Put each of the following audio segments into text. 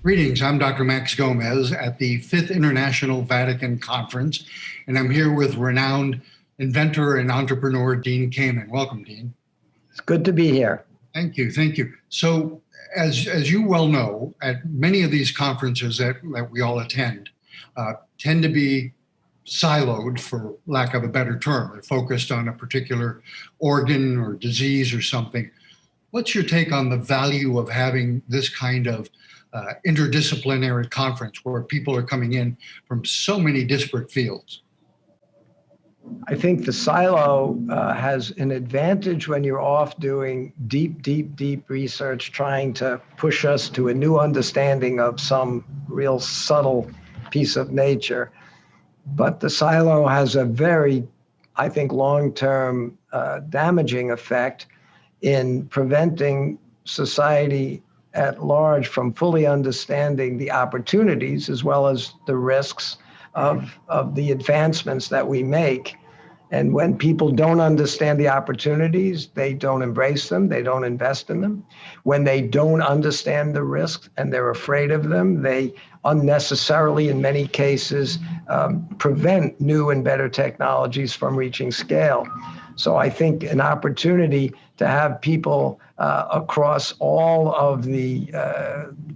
Greetings, I'm Dr. Max Gomez at the 5th International Vatican Conference, and I'm here with renowned inventor and entrepreneur Dean Kamen. Welcome, Dean. It's good to be here. Thank you, thank you. So, as you well know, at many of these conferences that we all attend, tend to be siloed, for lack of a better term. They're focused on a particular organ or disease or something. What's your take on the value of having this kind of interdisciplinary conference where people are coming in from so many disparate fields? I think the silo has an advantage when you're off doing deep research, trying to push us to a new understanding of some real subtle piece of nature. But the silo has a very, I think, long-term damaging effect in preventing society at large from fully understanding the opportunities as well as the risks of the advancements that we make. And when people don't understand the opportunities, they don't embrace them, they don't invest in them. When they don't understand the risks and they're afraid of them, they unnecessarily, in many cases, prevent new and better technologies from reaching scale. So I think an opportunity to have people across all of the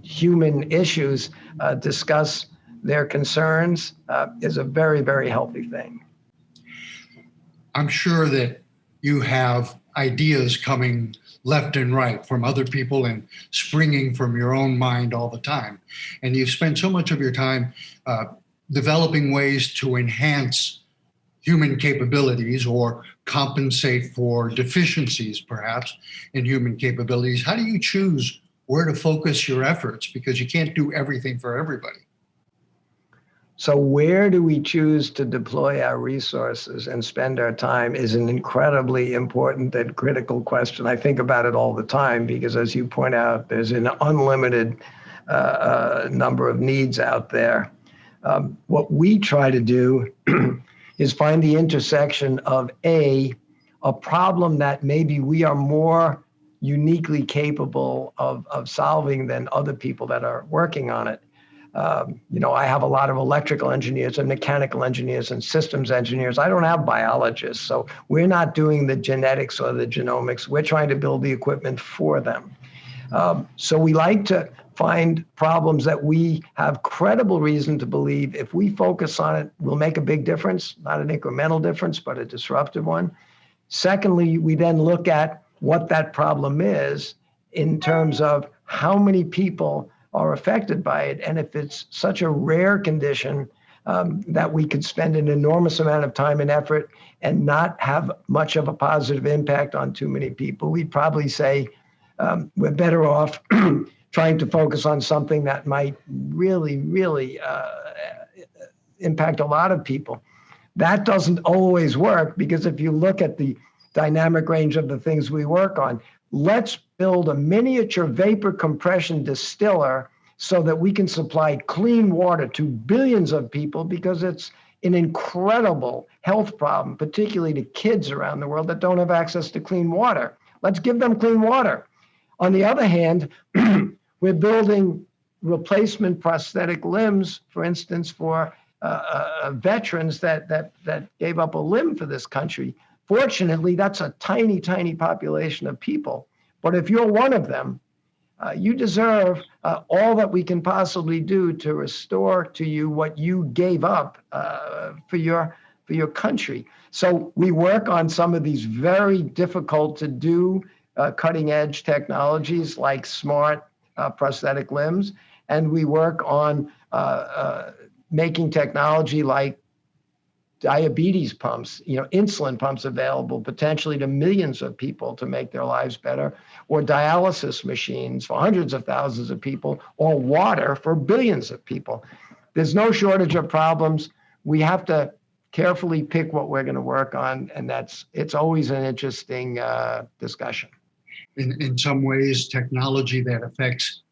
human issues discuss their concerns is a very, very healthy thing. I'm sure that you have ideas coming left and right from other people and springing from your own mind all the time. And you've spent so much of your time developing ways to enhance human capabilities or compensate for deficiencies, perhaps, in human capabilities. How do you choose where to focus your efforts? Because you can't do everything for everybody. So where do we choose to deploy our resources and spend our time is an incredibly important and critical question. I think about it all the time because, as you point out, there's an unlimited number of needs out there. What we try to do is find the intersection of a problem that maybe we are more uniquely capable of solving than other people that are working on it. I have a lot of electrical engineers and mechanical engineers and systems engineers. I don't have biologists, so we're not doing the genetics or the genomics. We're trying to build the equipment for them. So we like to find problems that we have credible reason to believe if we focus on it, will make a big difference, not an incremental difference, but a disruptive one. Secondly, we then look at what that problem is in terms of how many people are affected by it. And if it's such a rare condition that we could spend an enormous amount of time and effort and not have much of a positive impact on too many people, we'd probably say we're better off trying to focus on something that might really impact a lot of people. That doesn't always work because if you look at the dynamic range of the things we work on, let's build a miniature vapor compression distiller so that we can supply clean water to billions of people because it's an incredible health problem, particularly to kids around the world that don't have access to clean water. Let's give them clean water. On the other hand, we're building replacement prosthetic limbs, for instance, for veterans that gave up a limb for this country. Fortunately, that's a tiny population of people. But if you're one of them, you deserve all that we can possibly do to restore to you what you gave up for your country. So we work on some of these very difficult to do cutting edge technologies like smart prosthetic limbs. And we work on making technology like diabetes pumps, insulin pumps available potentially to millions of people to make their lives better, or dialysis machines for hundreds of thousands of people, or water for billions of people. There's no shortage of problems. We have to carefully pick what we're going to work on, and it's always an interesting discussion. In some ways, technology that affects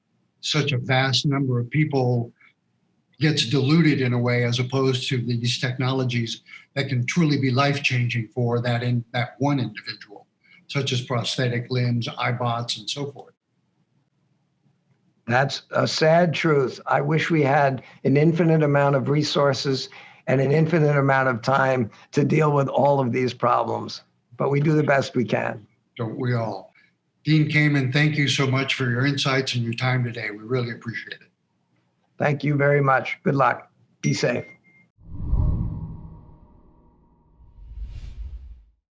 such a vast number of people gets diluted in a way, as opposed to these technologies that can truly be life-changing for that one individual, such as prosthetic limbs, iBots, and so forth. That's a sad truth. I wish we had an infinite amount of resources and an infinite amount of time to deal with all of these problems, but we do the best we can. Don't we all? Dean Kamen, thank you so much for your insights and your time today. We really appreciate it. Thank you very much. Good luck. Be safe.